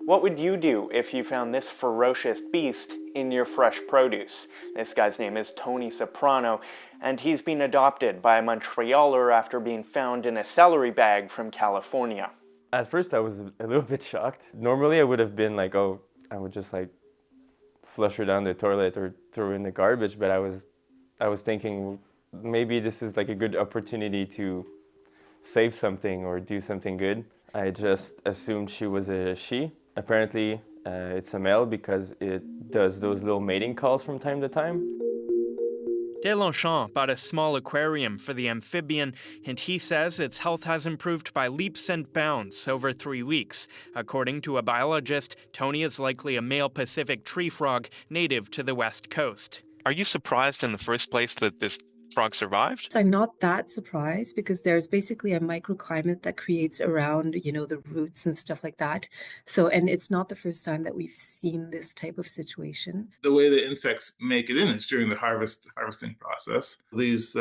What would you do if you found this ferocious beast in your fresh produce? This guy's name is Tony Soprano, and he's been adopted by a Montrealer after being found in a celery bag from California. At first I was a little bit shocked. Normally I would have been like, oh, I would just like flush her down the toilet or throw her in the garbage, but I was thinking maybe this is like a good opportunity to save something or do something good. I just assumed she was a she. Apparently it's a male because it does those little mating calls from time to time. Deslongchamps bought a small aquarium for the amphibian, and he says its health has improved by leaps and bounds over 3 weeks. According to a biologist, Tony is likely a male Pacific tree frog native to the West Coast. Are you surprised in the first place that this frog survived? I'm not that surprised because there's basically a microclimate that creates around, the roots and stuff like that. So, and it's not the first time that we've seen this type of situation. The way the insects make it in is during the harvesting process. These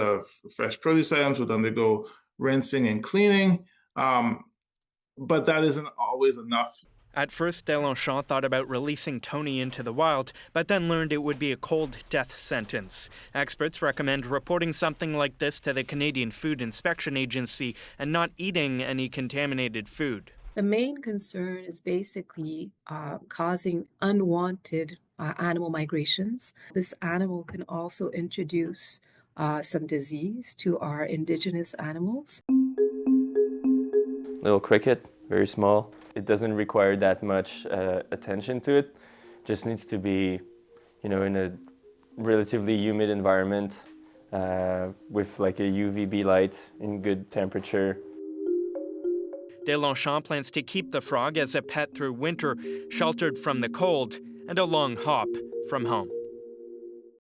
fresh produce items would undergo rinsing and cleaning, but that isn't always enough. At first, Deslongchamps thought about releasing Tony into the wild, but then learned it would be a cold death sentence. Experts recommend reporting something like this to the Canadian Food Inspection Agency and not eating any contaminated food. The main concern is basically causing unwanted animal migrations. This animal can also introduce some disease to our indigenous animals. Little cricket, very small. It doesn't require that much attention to it. Just needs to be, in a relatively humid environment with like a UVB light in good temperature. Deslongchamps plans to keep the frog as a pet through winter, sheltered from the cold and a long hop from home.